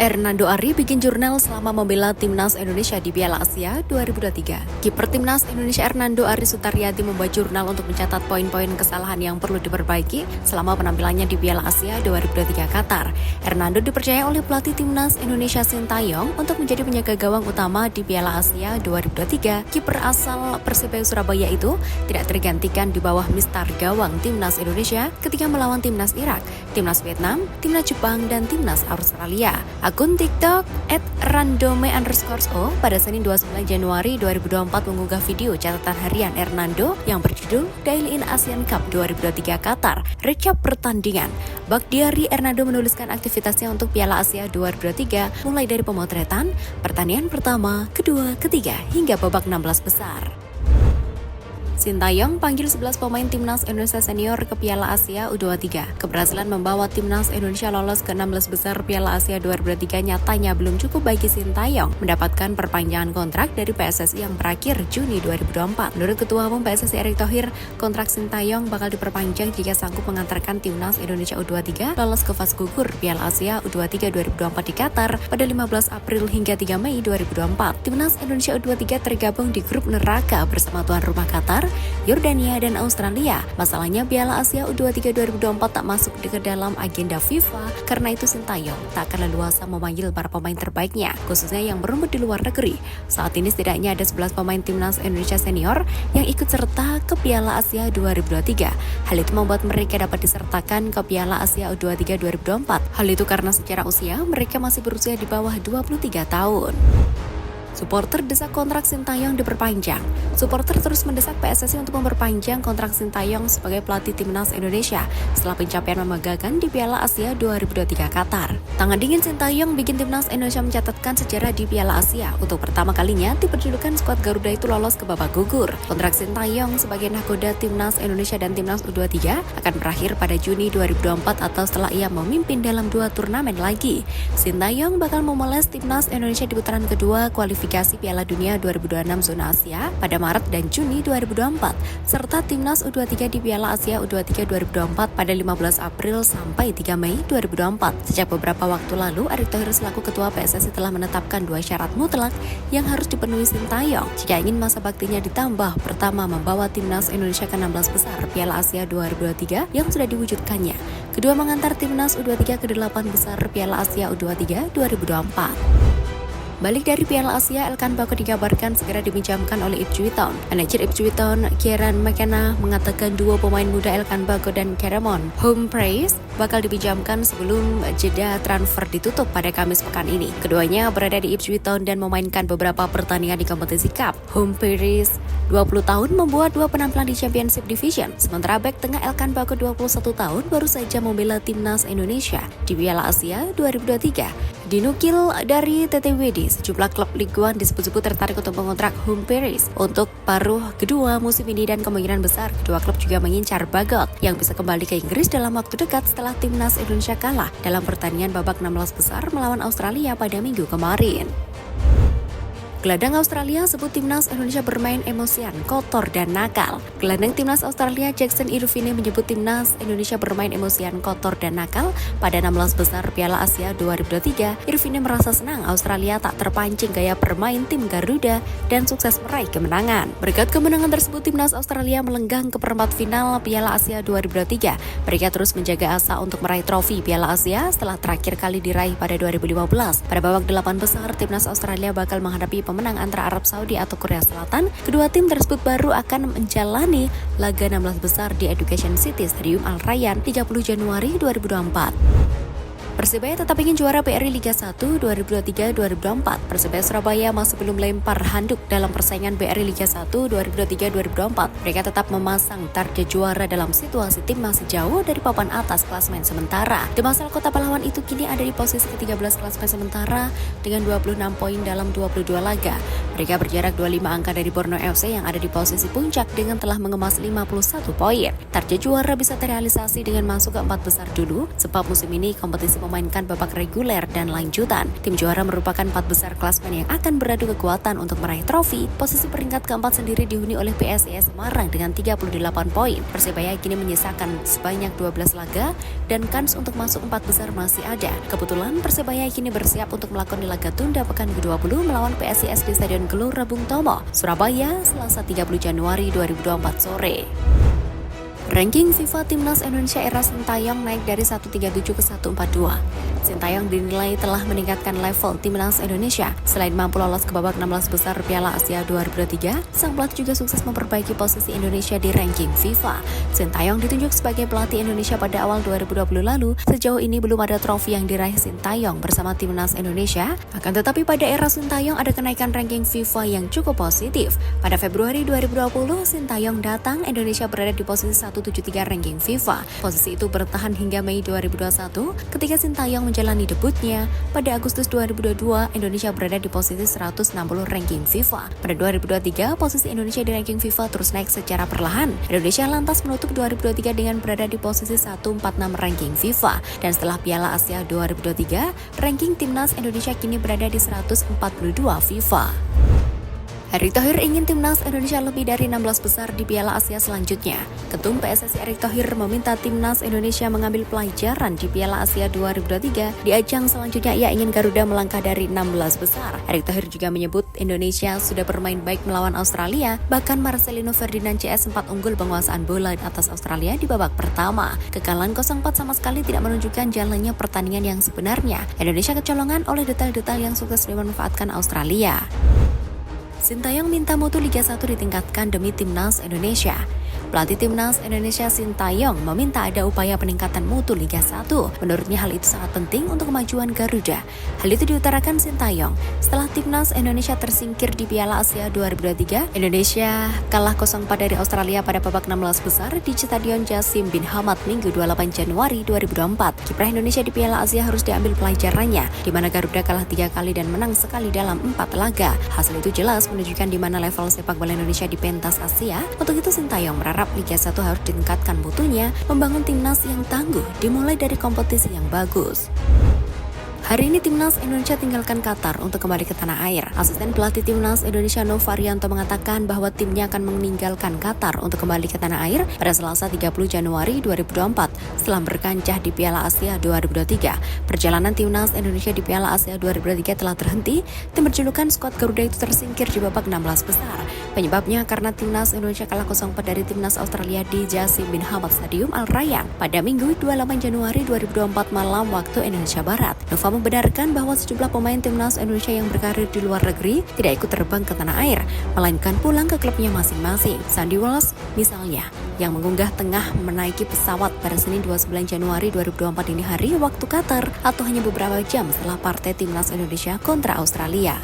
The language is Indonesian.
Hernando Ari bikin jurnal selama membela Timnas Indonesia di Piala Asia 2023. Kiper Timnas Indonesia Hernando Ari Sutaryadi membuat jurnal untuk mencatat poin-poin kesalahan yang perlu diperbaiki selama penampilannya di Piala Asia 2023 Qatar. Hernando dipercaya oleh pelatih Timnas Indonesia Sintayong untuk menjadi penjaga gawang utama di Piala Asia 2023. Kiper asal Persebaya Surabaya itu tidak tergantikan di bawah mistar gawang Timnas Indonesia ketika melawan Timnas Irak, Timnas Vietnam, Timnas Jepang, dan Timnas Australia. Akun TikTok @randome_o pada Senin 29 Januari 2024 mengunggah video catatan harian Hernando yang berjudul Daily in Asian Cup 2023 Qatar, recap pertandingan. Bak diary Hernando menuliskan aktivitasnya untuk Piala Asia 2023 mulai dari pemotretan, pertandingan pertama, kedua, ketiga, hingga babak 16 besar. Sintayong panggil 11 pemain Timnas Indonesia Senior ke Piala Asia U23. Keberhasilan membawa Timnas Indonesia lolos ke 16 besar Piala Asia 2023 nyatanya belum cukup bagi Sintayong mendapatkan perpanjangan kontrak dari PSSI yang berakhir Juni 2024. Menurut Ketua Umum PSSI Erick Thohir, kontrak Sintayong bakal diperpanjang jika sanggup mengantarkan Timnas Indonesia U23 lolos ke fase gugur Piala Asia U23 2024 di Qatar pada 15 April hingga 3 Mei 2024. Timnas Indonesia U23 tergabung di grup neraka bersama tuan rumah Qatar, Yordania, dan Australia. Masalahnya Piala Asia U23 2024 tak masuk ke dalam agenda FIFA, karena itu Sintayong tak akan leluasa memanggil para pemain terbaiknya, khususnya yang bermain di luar negeri. Saat ini setidaknya ada 11 pemain Timnas Indonesia Senior yang ikut serta ke Piala Asia 2023. Hal itu membuat mereka dapat disertakan ke Piala Asia U23 2024. Hal itu karena secara usia mereka masih berusia di bawah 23 tahun. Supporter desak kontrak Sintayong diperpanjang. Supporter terus mendesak PSSI untuk memperpanjang kontrak Sintayong sebagai pelatih Timnas Indonesia setelah pencapaian membanggakan di Piala Asia 2023 Qatar. Tangan dingin Sintayong bikin Timnas Indonesia mencatatkan sejarah di Piala Asia. Untuk pertama kalinya, diperjulukan skuad Garuda itu lolos ke babak gugur. Kontrak Sintayong sebagai nahkoda Timnas Indonesia dan Timnas U23 akan berakhir pada Juni 2024 atau setelah ia memimpin dalam 2 turnamen lagi. Sintayong bakal memoles Timnas Indonesia di putaran kedua kualifikasi Piala Dunia 2026 zona Asia pada Maret dan Juni 2024, serta Timnas U23 di Piala Asia U23 2024 pada 15 April sampai 3 Mei 2024. Sejak beberapa waktu lalu, Erick Thohir selaku Ketua PSSI telah menetapkan 2 syarat mutlak yang harus dipenuhi Sintayong jika ingin masa baktinya ditambah. Pertama, membawa Timnas Indonesia ke 16 besar Piala Asia 2023 yang sudah diwujudkannya. Kedua, mengantar Timnas U23 ke 8 besar Piala Asia U23 2024. Balik dari Piala Asia, Elkan Bagot dikabarkan segera dipinjamkan oleh Ipswich Town. Manajer Ipswich Town, Kieran McKenna, mengatakan dua pemain muda Elkan Bagot dan Cameron Humphreys bakal dipinjamkan sebelum jeda transfer ditutup pada Kamis pekan ini. Keduanya berada di Ipswich Town dan memainkan beberapa pertandingan di kompetisi Cup. Humphreys 20 tahun membuat 2 penampilan di Championship Division, sementara bek tengah Elkan Bagot 21 tahun baru saja membela Timnas Indonesia di Piala Asia 2023. Dinukil dari TTWD, sejumlah klub Ligue 1 disebut-sebut tertarik untuk mengontrak Humphreys untuk paruh kedua musim ini, dan kemungkinan besar kedua klub juga mengincar Bagot yang bisa kembali ke Inggris dalam waktu dekat setelah Timnas Indonesia kalah dalam pertandingan babak 16 besar melawan Australia pada Minggu kemarin. Gelandang Australia sebut Timnas Indonesia bermain emosian, kotor, dan nakal. Gelandang Timnas Australia Jackson Irvine menyebut Timnas Indonesia bermain emosian, kotor, dan nakal pada 16 besar Piala Asia 2023. Irvine merasa senang Australia tak terpancing gaya bermain tim Garuda dan sukses meraih kemenangan. Berkat kemenangan tersebut, Timnas Australia melenggang ke perempat final Piala Asia 2023. Mereka terus menjaga asa untuk meraih trofi Piala Asia setelah terakhir kali diraih pada 2015. Pada babak 8 besar, Timnas Australia bakal menghadapi pemenang antara Arab Saudi atau Korea Selatan. Kedua tim tersebut baru akan menjalani laga 16 besar di Education City Stadium Al Rayyan 30 Januari 2024. Persebaya tetap ingin juara BRI Liga 1 2023-2024. Persebaya Surabaya masih belum lempar handuk dalam persaingan BRI Liga 1 2023-2024. Mereka tetap memasang target juara dalam situasi tim masih jauh dari papan atas klasemen sementara. Demasal Kota Pahlawan itu kini ada di posisi ke-13 klasemen sementara dengan 26 poin dalam 22 laga. Mereka berjarak 25 angka dari Borneo FC yang ada di posisi puncak dengan telah mengemas 51 poin. Target juara bisa terrealisasi dengan masuk ke 4 besar dulu, sebab musim ini kompetisi memainkan babak reguler dan lanjutan. Tim juara merupakan 4 besar klasmen yang akan beradu kekuatan untuk meraih trofi. Posisi peringkat keempat sendiri dihuni oleh PSIS Semarang dengan 38 poin. Persebaya kini menyisakan sebanyak 12 laga dan kans untuk masuk 4 besar masih ada. Kebetulan Persebaya kini bersiap untuk melakoni laga tunda pekan ke-20 melawan PSIS di Stadion Gelora Bung Tomo, Surabaya, Selasa 30 Januari 2024 sore. Ranking FIFA Timnas Indonesia era Sintayong naik dari 137 ke 142. Sintayong dinilai telah meningkatkan level Timnas Indonesia. Selain mampu lolos ke babak 16 besar Piala Asia 2023, sang pelatih juga sukses memperbaiki posisi Indonesia di ranking FIFA. Sintayong ditunjuk sebagai pelatih Indonesia pada awal 2020 lalu. Sejauh ini belum ada trofi yang diraih Sintayong bersama Timnas Indonesia. Akan tetapi pada era Sintayong ada kenaikan ranking FIFA yang cukup positif. Pada Februari 2020, Sintayong datang, Indonesia berada di posisi 173 ranking FIFA. Posisi itu bertahan hingga Mei 2021 ketika Sintayong menjalani debutnya. Pada Agustus 2022, Indonesia berada di posisi 160 ranking FIFA. Pada 2023, posisi Indonesia di ranking FIFA terus naik secara perlahan. Indonesia lantas menutup 2023 dengan berada di posisi 146 ranking FIFA. Dan setelah Piala Asia 2023, ranking Timnas Indonesia kini berada di 142 FIFA. Erick Thohir ingin Timnas Indonesia lebih dari 16 besar di Piala Asia selanjutnya. Ketum PSSI Erick Thohir meminta Timnas Indonesia mengambil pelajaran di Piala Asia 2023. Di ajang selanjutnya ia ingin Garuda melangkah dari 16 besar. Erick Thohir juga menyebut Indonesia sudah bermain baik melawan Australia. Bahkan Marcelino Ferdinand CS sempat unggul penguasaan bola atas Australia di babak pertama. Kekalahan 0-4 sama sekali tidak menunjukkan jalannya pertandingan yang sebenarnya. Indonesia kecolongan oleh detail-detail yang sukses dimanfaatkan Australia. Sintayong minta mutu Liga 1 ditingkatkan demi Timnas Indonesia. Pelatih Timnas Indonesia Sintayong meminta ada upaya peningkatan mutu Liga 1. Menurutnya hal itu sangat penting untuk kemajuan Garuda. Hal itu diutarakan Sintayong setelah Timnas Indonesia tersingkir di Piala Asia 2023. Indonesia kalah 0-4 dari Australia pada babak 16 besar di Stadion Jasim bin Hamad Minggu 28 Januari 2024. Kiprah Indonesia di Piala Asia harus diambil pelajarannya, di mana Garuda kalah 3 kali dan menang sekali dalam 4 laga. Hasil itu jelas menunjukkan di mana level sepak bola Indonesia di pentas Asia. Untuk itu Sintayong berharap Liga 1 harus ditingkatkan mutunya, membangun timnas yang tangguh, dimulai dari kompetisi yang bagus. Hari ini Timnas Indonesia tinggalkan Qatar untuk kembali ke tanah air. Asisten pelatih Timnas Indonesia Novarianto mengatakan bahwa timnya akan meninggalkan Qatar untuk kembali ke tanah air pada Selasa 30 Januari 2024 setelah berkancah di Piala Asia 2023. Perjalanan Timnas Indonesia di Piala Asia 2023 telah terhenti. Tim berjulukan skuad Garuda itu tersingkir di babak 16 besar. Penyebabnya karena Timnas Indonesia kalah 0-4 dari Timnas Australia di Jasim bin Hamad Stadium Al Rayyan pada Minggu 28 Januari 2024 malam waktu Indonesia Barat. Nova membenarkan bahwa sejumlah pemain Timnas Indonesia yang berkarir di luar negeri tidak ikut terbang ke tanah air, melainkan pulang ke klubnya masing-masing. Sandy Walsh misalnya, yang mengunggah tengah menaiki pesawat pada Senin 29 Januari 2024 ini hari waktu Qatar, atau hanya beberapa jam setelah partai Timnas Indonesia kontra Australia.